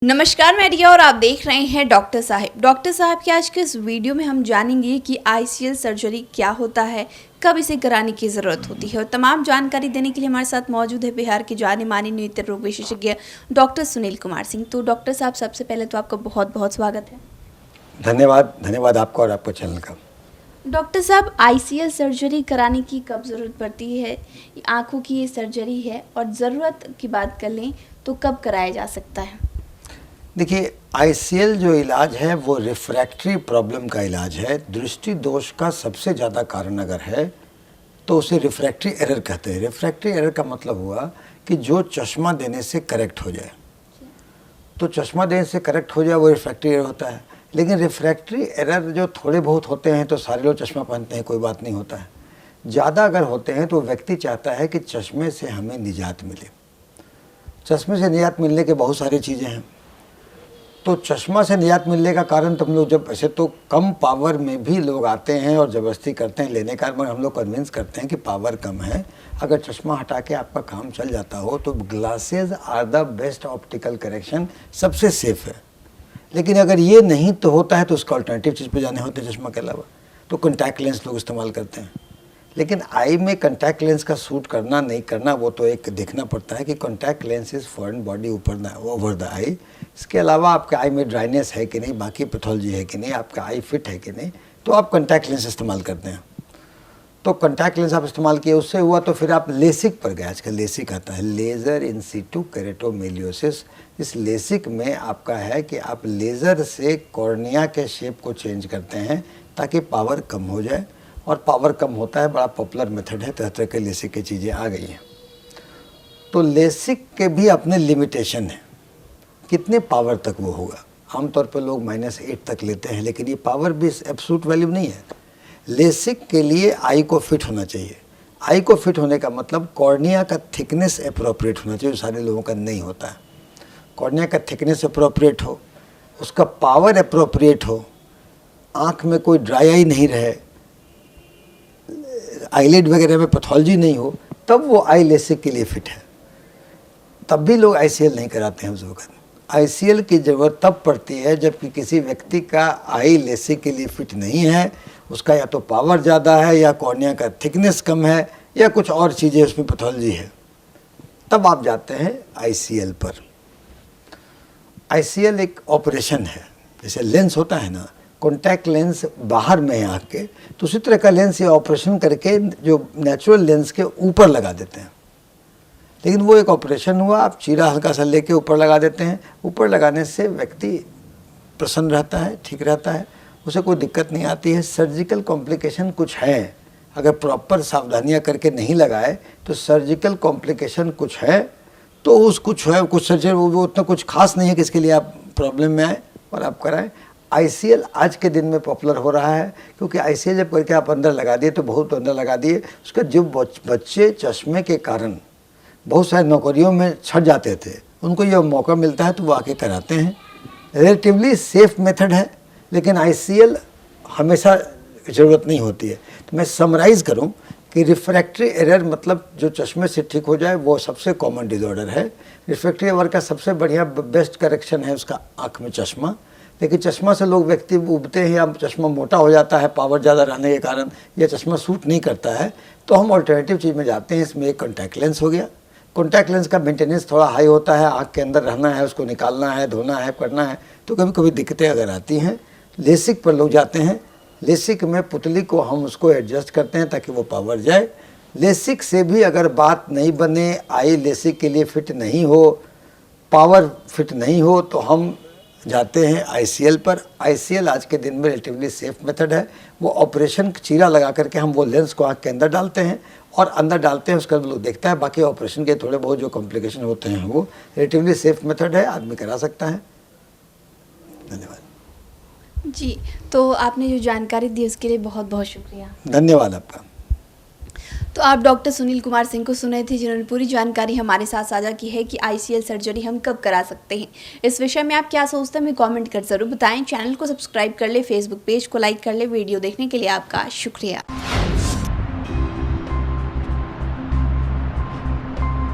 नमस्कार, मैं रिया और आप देख रहे हैं डॉक्टर साहब। डॉक्टर साहब के आज के इस वीडियो में हम जानेंगे कि आईसीएल सर्जरी क्या होता है, कब इसे कराने की ज़रूरत होती है और तमाम जानकारी देने के लिए हमारे साथ मौजूद है बिहार के जाने माने नेत्र रोग विशेषज्ञ डॉक्टर सुनील कुमार सिंह। तो डॉक्टर साहब, सबसे पहले तो आपका बहुत बहुत स्वागत है। धन्यवाद आपका और आपको चैनल का। डॉक्टर साहब, आईसीएल सर्जरी कराने की कब ज़रूरत पड़ती है? आँखों की ये सर्जरी है और ज़रूरत की बात कर लें तो कब कराया जा सकता है? देखिए, आईसीएल जो इलाज है वो रिफ्रैक्टरी प्रॉब्लम का इलाज है। दृष्टि दोष का सबसे ज़्यादा कारण अगर है तो उसे रिफ्रैक्टरी एरर कहते हैं। रिफ्रैक्टरी एरर का मतलब हुआ कि जो चश्मा देने से करेक्ट हो जाए, तो चश्मा देने से करेक्ट हो जाए वो रिफ्रैक्टरी एरर होता है। लेकिन रिफ्रैक्टरी एरर जो थोड़े बहुत होते हैं तो सारे लोग चश्मा पहनते हैं, कोई बात नहीं होता है। ज़्यादा अगर होते हैं तो व्यक्ति चाहता है कि चश्मे से हमें निजात मिले। चश्मे से निजात मिलने के बहुत सारी चीज़ें हैं। तो चश्मा से निजात मिलने का कारण तुम लोग, जब ऐसे तो कम पावर में भी लोग आते हैं और ज़बरदस्ती करते हैं लेने का, मगर हम लोग कन्विंस करते हैं कि पावर कम है, अगर चश्मा हटा के आपका काम चल जाता हो तो glasses are the best optical correction, सबसे सेफ है। लेकिन अगर ये नहीं तो होता है तो उसका अल्टरनेटिव चीज़ पे जाने होते हैं चश्मा के अलावा, तो कॉन्टैक्ट लेंस लोग इस्तेमाल करते हैं। लेकिन आई में कॉन्टैक्ट लेंस का सूट करना नहीं करना वो तो एक देखना पड़ता है कि contact lens is foreign body over the eye. इसके अलावा आपके आई में ड्राइनेस है कि नहीं, बाकी पैथोलॉजी है कि नहीं, आपका आई फिट है कि नहीं, तो आप कॉन्टैक्ट लेंस इस्तेमाल करते हैं। तो कॉन्टैक्ट लेंस आप इस्तेमाल किए, उससे हुआ तो फिर आप लेसिक पर गए। आजकल लेसिक आता है, लेज़र इन सीटू केरेटोमेलियोसिस। इस लेसिक में आपका है कि आप लेज़र से कॉर्निया के शेप को चेंज करते हैं ताकि पावर कम हो जाए, और पावर कम होता है, बड़ा पॉपुलर मेथड है, तरह तरह के लेसिक की चीज़ें आ गई हैं। तो लेसिक के भी अपने लिमिटेशन है, कितने पावर तक वो होगा। आमतौर पर लोग -8 तक लेते हैं, लेकिन ये पावर भी एब्सोल्यूट वैल्यू नहीं है। लेसिक के लिए आई को फिट होना चाहिए। आई को फिट होने का मतलब कॉर्निया का थिकनेस अप्रोप्रिएट होना चाहिए, सारे लोगों का नहीं होता है। कॉर्निया का थिकनेस अप्रोप्रिएट हो, उसका पावर अप्रोप्रिएट हो, आँख में कोई ड्राई आई नहीं रहे, आईलिड वगैरह में पैथोलॉजी नहीं हो, तब वो आई लेसिक के लिए फिट है। तब भी लोग आईसीएल नहीं कराते हैं उस वक्त। आईसीएल की ज़रूरत तब पड़ती है जबकि किसी व्यक्ति का आई लेसिक के लिए फिट नहीं है, उसका या तो पावर ज़्यादा है, या कॉर्निया का थिकनेस कम है, या कुछ और चीज़ें उसमें पैथोलॉजी है, तब आप जाते हैं आईसीएल पर। आईसीएल एक ऑपरेशन है, जैसे लेंस होता है ना, कॉन्टैक्ट लेंस बाहर में है आँख के, तो उसी तरह का लेंस ये ऑपरेशन करके जो नेचुरल लेंस के ऊपर लगा देते हैं। लेकिन वो एक ऑपरेशन हुआ, आप चीरा हल्का सा लेके ऊपर लगा देते हैं। ऊपर लगाने से व्यक्ति प्रसन्न रहता है, ठीक रहता है, उसे कोई दिक्कत नहीं आती है। सर्जिकल कॉम्प्लिकेशन कुछ है, अगर प्रॉपर सावधानियां करके नहीं लगाए तो सर्जिकल कॉम्प्लिकेशन कुछ है, तो कुछ सर्जरी वो उतना कुछ खास नहीं है कि इसके लिए आप प्रॉब्लम में आए और आप कराएं। आईसीएल आज के दिन में पॉपुलर हो रहा है, क्योंकि आईसीएल जब करके आप अंदर लगा दिए तो बहुत अंदर लगा दिए, उसका जो बच्चे चश्मे के कारण बहुत सारे नौकरियों में छट जाते थे, उनको ये मौका मिलता है तो वो आके कराते हैं। रिलेटिवली सेफ मेथड है, लेकिन आईसीएल हमेशा ज़रूरत नहीं होती है। तो मैं समराइज़ करूं कि रिफ्रैक्टरी एरर मतलब जो चश्मे से ठीक हो जाए वो सबसे कॉमन डिसऑर्डर है। रिफ्रैक्टरी एरर का सबसे बढ़िया बेस्ट करेक्शन है उसका आँख में चश्मा। लेकिन चश्मा से लोग व्यक्ति उबते हैं, या चश्मा मोटा हो जाता है पावर ज़्यादा रहने के कारण, या चश्मा सूट नहीं करता है, तो हम ऑल्टरनेटिव चीज़ में जाते हैं। इसमें एक कॉन्टैक्ट लेंस हो गया। कॉन्टैक्ट लेंस का मेंटेनेंस थोड़ा हाई होता है, आँख के अंदर रहना है, उसको निकालना है, धोना है, करना है, तो कभी कभी दिक्कतें अगर आती हैं। लेसिक पर लोग जाते हैं। लेसिक में पुतली को हम उसको एडजस्ट करते हैं ताकि वो पावर जाए। लेसिक से भी अगर बात नहीं बने, आई लेसिक के लिए फिट नहीं हो, पावर फिट नहीं हो, तो हम जाते हैं आईसीएल पर। आईसीएल आज के दिन में रिलेटिवली सेफ मेथड है। वो ऑपरेशन चीरा लगा करके हम वो लेंस को आँख के अंदर डालते हैं और अंदर डालते हैं, उसका लोग देखता है। बाकी ऑपरेशन के थोड़े बहुत जो कॉम्प्लिकेशन होते हैं वो रिलेटिवली सेफ मेथड है, आदमी करा सकता है। धन्यवाद जी, तो आपने जो जानकारी दी उसके लिए बहुत बहुत शुक्रिया। धन्यवाद आपका। तो आप डॉक्टर सुनील कुमार सिंह को सुने थे, जिन्होंने पूरी जानकारी हमारे साथ साझा की है कि आईसीएल सर्जरी हम कब करा सकते हैं। इस विषय में आप क्या सोचते हैं हमें कमेंट कर ज़रूर बताएं। चैनल को सब्सक्राइब कर ले, फेसबुक पेज को लाइक कर ले। वीडियो देखने के लिए आपका शुक्रिया।